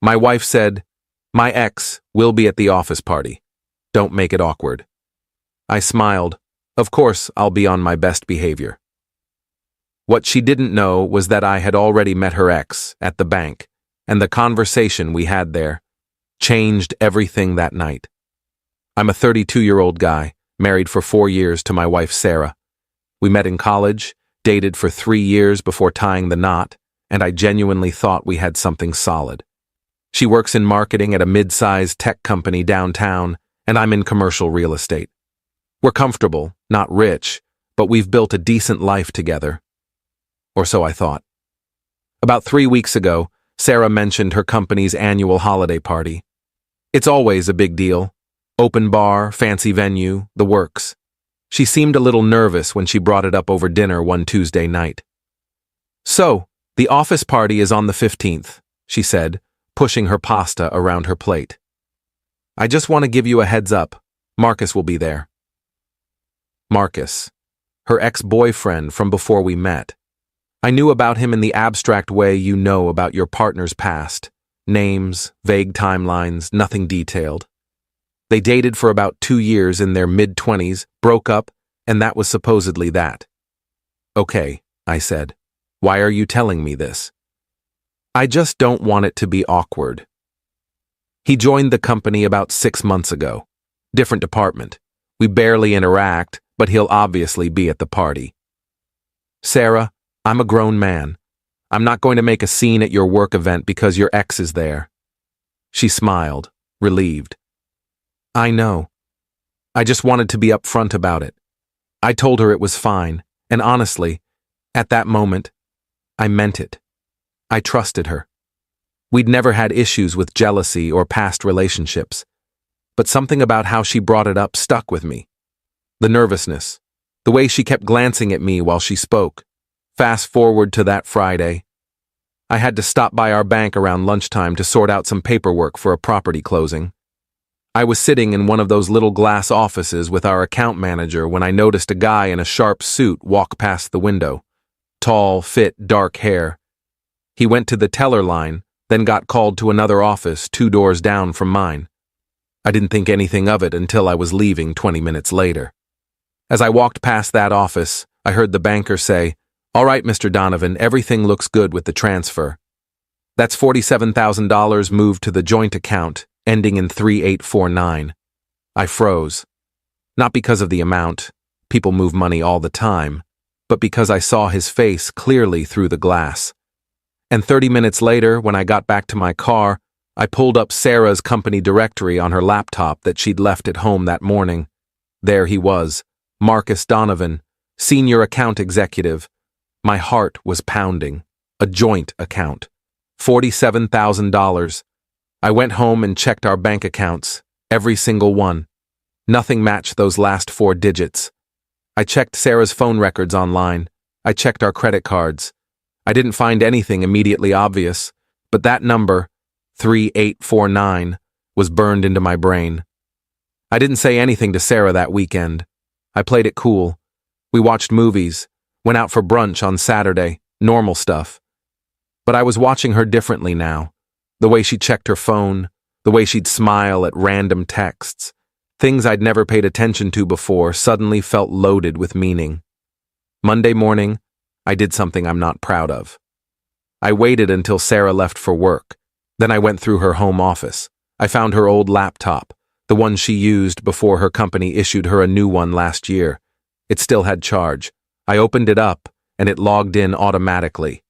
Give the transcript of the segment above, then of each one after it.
My wife said, "My ex will be at the office party. Don't make it awkward." I smiled. Of course, I'll be on my best behavior. What she didn't know was that I had already met her ex at the bank, and the conversation we had there changed everything that night. I'm a 32-year-old guy, married for 4 years to my wife Sarah. We met in college, dated for 3 years before tying the knot, and I genuinely thought we had something solid. She works in marketing at a mid-sized tech company downtown, and I'm in commercial real estate. We're comfortable, not rich, but we've built a decent life together. Or so I thought. About 3 weeks ago, Sarah mentioned her company's annual holiday party. It's always a big deal. Open bar, fancy venue, the works. She seemed a little nervous when she brought it up over dinner one Tuesday night. "So, the office party is on the 15th, she said, pushing her pasta around her plate. "I just want to give you a heads up. Marcus will be there." Marcus, her ex-boyfriend from before we met. I knew about him in the abstract way you know about your partner's past. Names, vague timelines, nothing detailed. They dated for about 2 years in their mid-20s, broke up, and that was supposedly that. "Okay," I said. "Why are you telling me this?" "I just don't want it to be awkward." He joined the company about 6 months ago. Different department. We barely interact, but he'll obviously be at the party. "Sarah, I'm a grown man. I'm not going to make a scene at your work event because your ex is there." She smiled, relieved. "I know. I just wanted to be upfront about it." I told her it was fine, and honestly, at that moment, I meant it. I trusted her. We'd never had issues with jealousy or past relationships, but something about how she brought it up stuck with me. The nervousness, the way she kept glancing at me while she spoke. Fast forward to that Friday. I had to stop by our bank around lunchtime to sort out some paperwork for a property closing. I was sitting in one of those little glass offices with our account manager when I noticed a guy in a sharp suit walk past the window. Tall, fit, dark hair. He went to the teller line, then got called to another office 2 doors down from mine. I didn't think anything of it until I was leaving 20 minutes later. As I walked past that office, I heard the banker say, "All right, Mr. Donovan, everything looks good with the transfer. That's $47,000 moved to the joint account, ending in 3849. I froze. Not because of the amount, people move money all the time, but because I saw his face clearly through the glass. And 30 minutes later, when I got back to my car, I pulled up Sarah's company directory on her laptop that she'd left at home that morning. There he was, Marcus Donovan, senior account executive. My heart was pounding. A joint account. $47,000. I went home and checked our bank accounts, every single one. Nothing matched those last 4 digits. I checked Sarah's phone records online. I checked our credit cards. I didn't find anything immediately obvious, but that number, 3849, was burned into my brain. I didn't say anything to Sarah that weekend. I played it cool. We watched movies, went out for brunch on Saturday, normal stuff. But I was watching her differently now. The way she checked her phone, the way she'd smile at random texts. Things I'd never paid attention to before suddenly felt loaded with meaning. Monday morning, I did something I'm not proud of. I waited until Sarah left for work. Then I went through her home office. I found her old laptop, the one she used before her company issued her a new one last year. It still had charge. I opened it up, and it logged in automatically.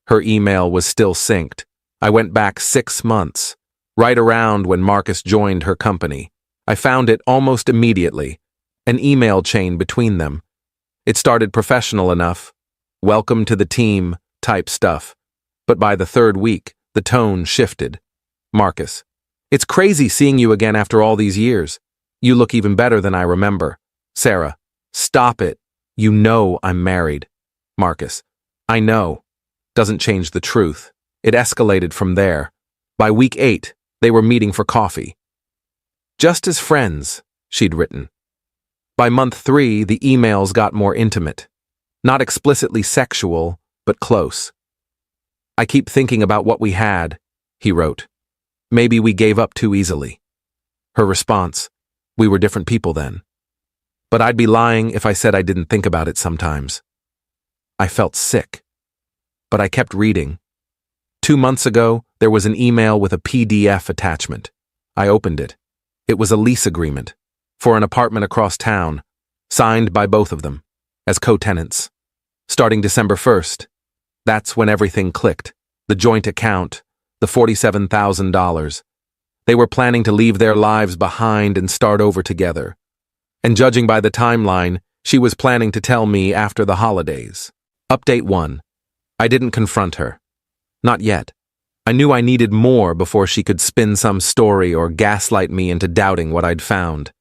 Her email was still synced. I went back 6 months, right around when Marcus joined her company. I found it almost immediately, an email chain between them. It started professional enough, welcome to the team type stuff. But by the 3rd week, the tone shifted. Marcus, it's crazy seeing you again after all these years. You look even better than I remember. Sarah, stop it. You know I'm married. Marcus, I know. Doesn't change the truth. It escalated from there. By week 8, they were meeting for coffee. Just as friends, she'd written. By month 3, the emails got more intimate. Not explicitly sexual, but close. I keep thinking about what we had, he wrote. Maybe we gave up too easily. Her response, we were different people then. But I'd be lying if I said I didn't think about it sometimes. I felt sick. But I kept reading. 2 months ago, there was an email with a PDF attachment. I opened it. It was a lease agreement for an apartment across town, signed by both of them, as co-tenants. Starting December 1st. That's when everything clicked. The joint account, the $47,000. They were planning to leave their lives behind and start over together. And judging by the timeline, she was planning to tell me after the holidays. Update 1. I didn't confront her. Not yet. I knew I needed more before she could spin some story or gaslight me into doubting what I'd found.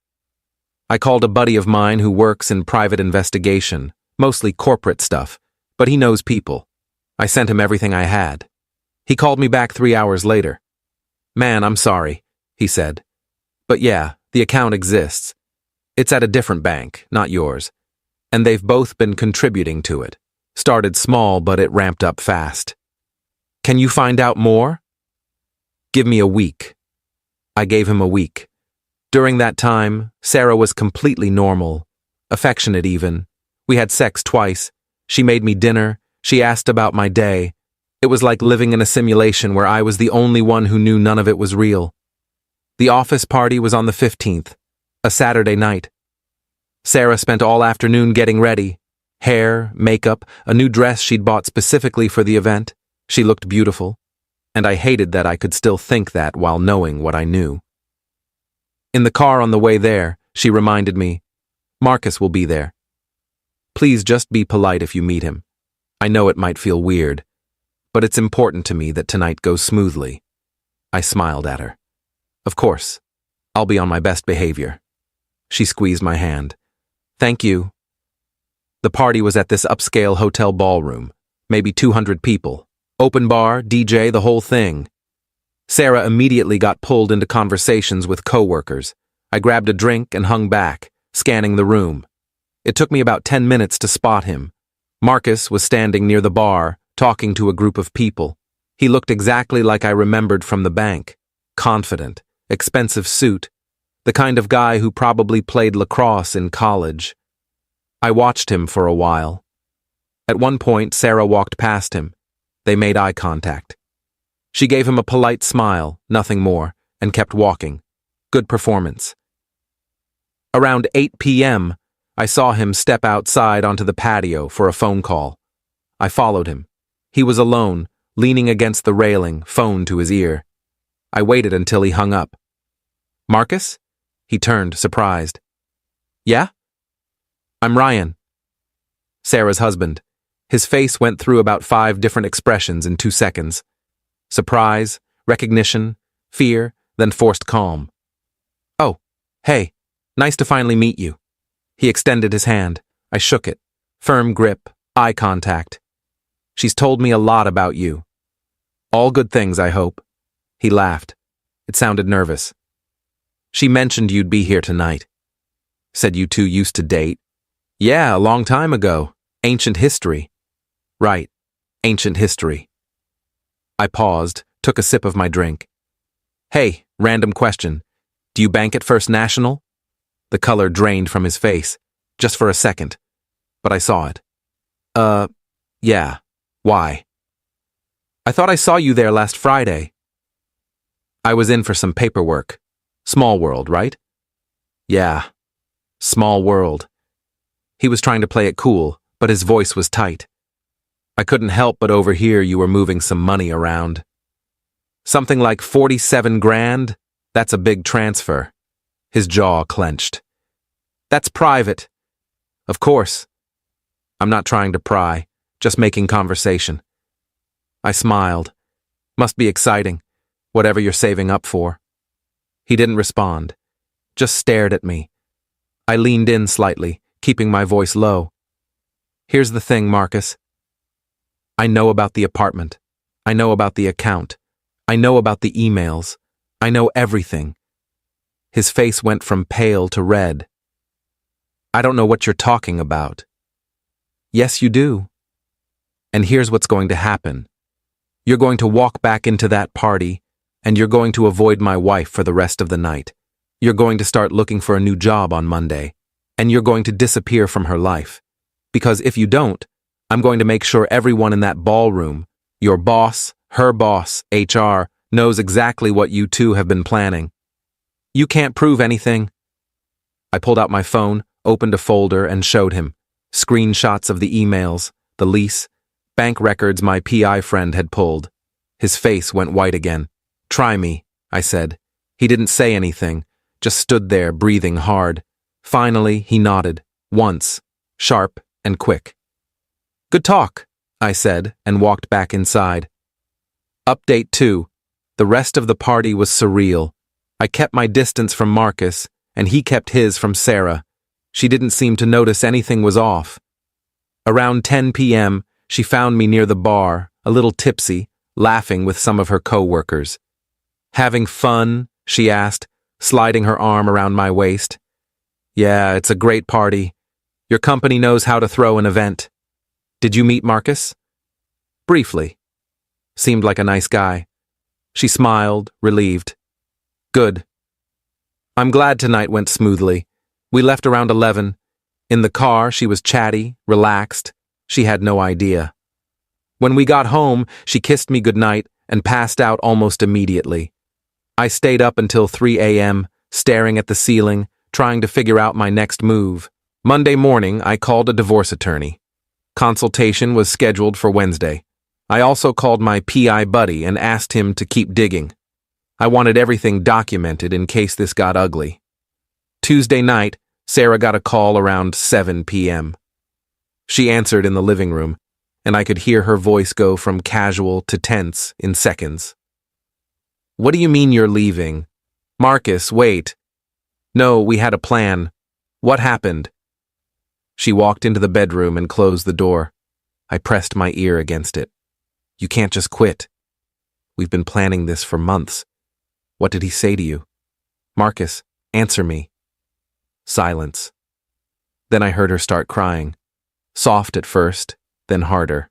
I called a buddy of mine who works in private investigation, mostly corporate stuff, but he knows people. I sent him everything I had. He called me back 3 hours later. "Man, I'm sorry," he said. "But yeah, the account exists. It's at a different bank, not yours. And they've both been contributing to it. Started small, but it ramped up fast. Can you find out more?" "Give me a week." I gave him a week. During that time, Sarah was completely normal, affectionate even. We had sex twice. She made me dinner. She asked about my day. It was like living in a simulation where I was the only one who knew none of it was real. The office party was on the 15th, a Saturday night. Sarah spent all afternoon getting ready. Hair, makeup, a new dress she'd bought specifically for the event. She looked beautiful, and I hated that I could still think that while knowing what I knew. In the car on the way there, she reminded me, "Marcus will be there. Please just be polite if you meet him. I know it might feel weird, but it's important to me that tonight goes smoothly." I smiled at her. "Of course. I'll be on my best behavior." She squeezed my hand. "Thank you." The party was at this upscale hotel ballroom, maybe 200 people. Open bar, DJ, the whole thing. Sarah immediately got pulled into conversations with coworkers. I grabbed a drink and hung back, scanning the room. It took me about 10 minutes to spot him. Marcus was standing near the bar, talking to a group of people. He looked exactly like I remembered from the bank. Confident, expensive suit. The kind of guy who probably played lacrosse in college. I watched him for a while. At one point, Sarah walked past him. They made eye contact. She gave him a polite smile, nothing more, and kept walking. Good performance. Around 8 p.m., I saw him step outside onto the patio for a phone call. I followed him. He was alone, leaning against the railing, phone to his ear. I waited until he hung up. "Marcus?" He turned, surprised. "Yeah?" "I'm Ryan." Sarah's husband. His face went through about 5 different expressions in 2 seconds. Surprise, recognition, fear, then forced calm. "Oh, hey, nice to finally meet you." He extended his hand. I shook it. Firm grip, eye contact. "She's told me a lot about you." "All good things, I hope." He laughed. It sounded nervous. "She mentioned you'd be here tonight. Said you two used to date." "Yeah, a long time ago. Ancient history." "Right, ancient history." I paused, took a sip of my drink. "Hey, random question. Do you bank at First National?" The color drained from his face, just for a second, but I saw it. Yeah. Why?" "I thought I saw you there last Friday." "I was in for some paperwork. Small world, right?" "Yeah. Small world." He was trying to play it cool, but his voice was tight. "I couldn't help but overhear you were moving some money around." "Something like 47 grand? That's a big transfer." His jaw clenched. "That's private." "Of course. I'm not trying to pry, just making conversation." I smiled. "Must be exciting, whatever you're saving up for." He didn't respond, just stared at me. I leaned in slightly, keeping my voice low. "Here's the thing, Marcus. I know about the apartment. I know about the account. I know about the emails. I know everything." His face went from pale to red. "I don't know what you're talking about." "Yes, you do. And here's what's going to happen. You're going to walk back into that party, and you're going to avoid my wife for the rest of the night. You're going to start looking for a new job on Monday, and you're going to disappear from her life. Because if you don't, I'm going to make sure everyone in that ballroom, your boss, her boss, HR, knows exactly what you two have been planning. You can't prove anything. I pulled out my phone, opened a folder, and showed him screenshots of the emails, the lease, bank records my PI friend had pulled. His face went white again. "Try me," I said. He didn't say anything, just stood there breathing hard. Finally, he nodded, once, sharp and quick. "Good talk," I said, and walked back inside. Update 2. The rest of the party was surreal. I kept my distance from Marcus, and he kept his from Sarah. She didn't seem to notice anything was off. Around 10 p.m., she found me near the bar, a little tipsy, laughing with some of her co-workers. "Having fun?" she asked, sliding her arm around my waist. "Yeah, it's a great party. Your company knows how to throw an event. Did you meet Marcus?" "Briefly. Seemed like a nice guy." She smiled, relieved. "Good. I'm glad tonight went smoothly. We left around 11. In the car, she was chatty, relaxed. She had no idea. When we got home, she kissed me goodnight and passed out almost immediately. I stayed up until 3 a.m., staring at the ceiling, trying to figure out my next move. Monday morning, I called a divorce attorney. Consultation was scheduled for Wednesday. I also called my PI buddy and asked him to keep digging. I wanted everything documented in case this got ugly. Tuesday night, Sarah got a call around 7 p.m. She answered in the living room, and I could hear her voice go from casual to tense in seconds. "What do you mean you're leaving? Marcus, wait." "No, we had a plan. What happened?" She walked into the bedroom and closed the door. I pressed my ear against it. "You can't just quit. We've been planning this for months. What did he say to you? Marcus, answer me." Silence. Then I heard her start crying. Soft at first, then harder.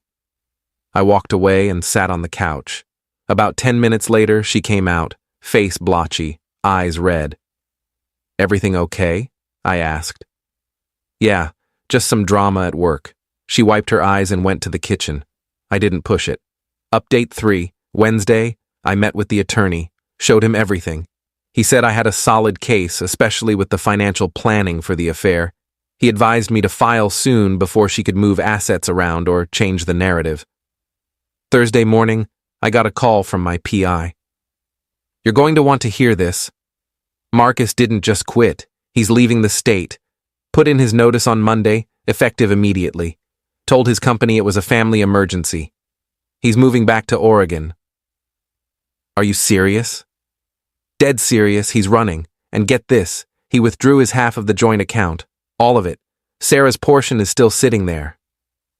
I walked away and sat on the couch. About 10 minutes later, she came out, face blotchy, eyes red. "Everything okay?" I asked. "Yeah, just some drama at work." She wiped her eyes and went to the kitchen. I didn't push it. Update 3. Wednesday, I met with the attorney, showed him everything. He said I had a solid case, especially with the financial planning for the affair. He advised me to file soon before she could move assets around or change the narrative. Thursday morning, I got a call from my PI. "You're going to want to hear this. Marcus didn't just quit. He's leaving the state. Put in his notice on Monday, effective immediately. Told his company it was a family emergency. He's moving back to Oregon." "Are you serious?" "Dead serious, he's running. And get this, he withdrew his half of the joint account. All of it. Sarah's portion is still sitting there."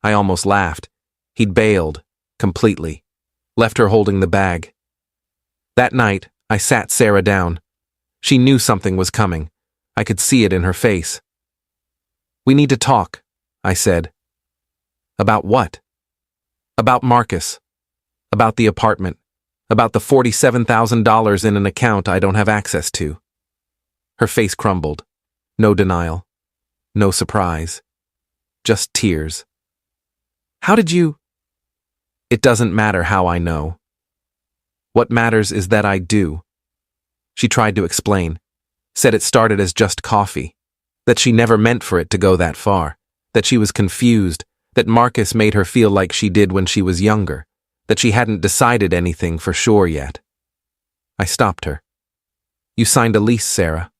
I almost laughed. He'd bailed, completely. Left her holding the bag. That night, I sat Sarah down. She knew something was coming. I could see it in her face. "We need to talk," I said. "About what?" "About Marcus. About the apartment. About the $47,000 in an account I don't have access to." Her face crumbled. No denial. No surprise. Just tears. "How did you—" "It doesn't matter how I know. What matters is that I do." She tried to explain. Said it started as just coffee. That she never meant for it to go that far. That she was confused. That Marcus made her feel like she did when she was younger. That she hadn't decided anything for sure yet. I stopped her. "You signed a lease, Sarah.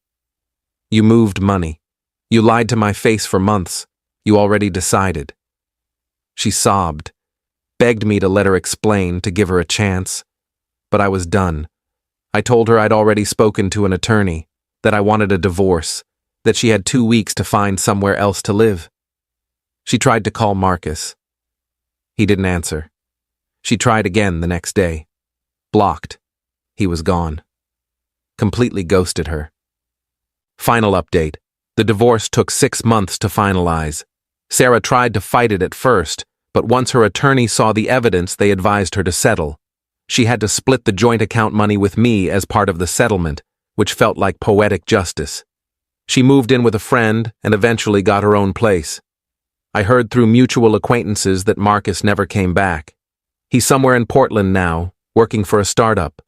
You moved money. You lied to my face for months. You already decided." She sobbed, begged me to let her explain, to give her a chance. But I was done. I told her I'd already spoken to an attorney, that I wanted a divorce, that she had 2 weeks to find somewhere else to live. She tried to call Marcus. He didn't answer. She tried again the next day. Blocked. He was gone. Completely ghosted her. Final update. The divorce took 6 months to finalize. Sarah tried to fight it at first, but once her attorney saw the evidence, they advised her to settle. She had to split the joint account money with me as part of the settlement, which felt like poetic justice. She moved in with a friend and eventually got her own place. I heard through mutual acquaintances that Marcus never came back. He's somewhere in Portland now, working for a startup.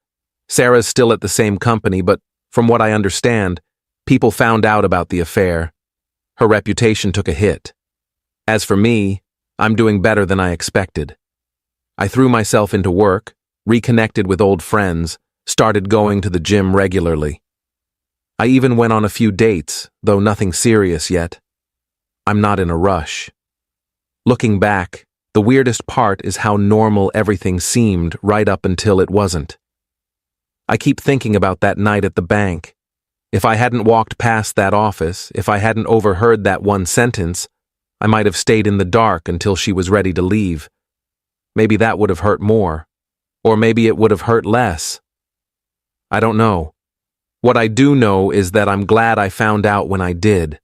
Sarah's still at the same company, but from what I understand, people found out about the affair. Her reputation took a hit. As for me, I'm doing better than I expected. I threw myself into work, reconnected with old friends, started going to the gym regularly. I even went on a few dates, though nothing serious yet. I'm not in a rush. Looking back, the weirdest part is how normal everything seemed right up until it wasn't. I keep thinking about that night at the bank. If I hadn't walked past that office, if I hadn't overheard that one sentence, I might have stayed in the dark until she was ready to leave. Maybe that would have hurt more. Or maybe it would have hurt less. I don't know. What I do know is that I'm glad I found out when I did.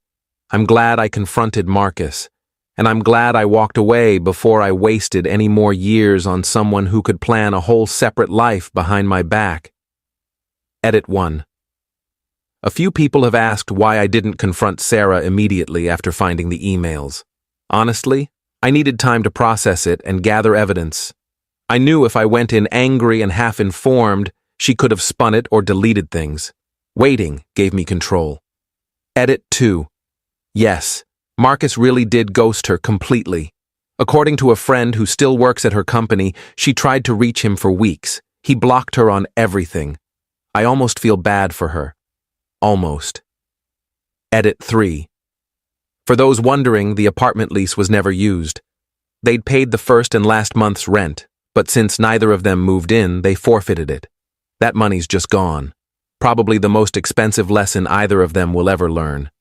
I'm glad I confronted Marcus. And I'm glad I walked away before I wasted any more years on someone who could plan a whole separate life behind my back. Edit 1. A few people have asked why I didn't confront Sarah immediately after finding the emails. Honestly, I needed time to process it and gather evidence. I knew if I went in angry and half-informed, she could have spun it or deleted things. Waiting gave me control. Edit 2. Yes, Marcus really did ghost her completely. According to a friend who still works at her company, she tried to reach him for weeks. He blocked her on everything. I almost feel bad for her. Almost. Edit 3. For those wondering, the apartment lease was never used. They'd paid the first and last month's rent, but since neither of them moved in, they forfeited it. That money's just gone. Probably the most expensive lesson either of them will ever learn.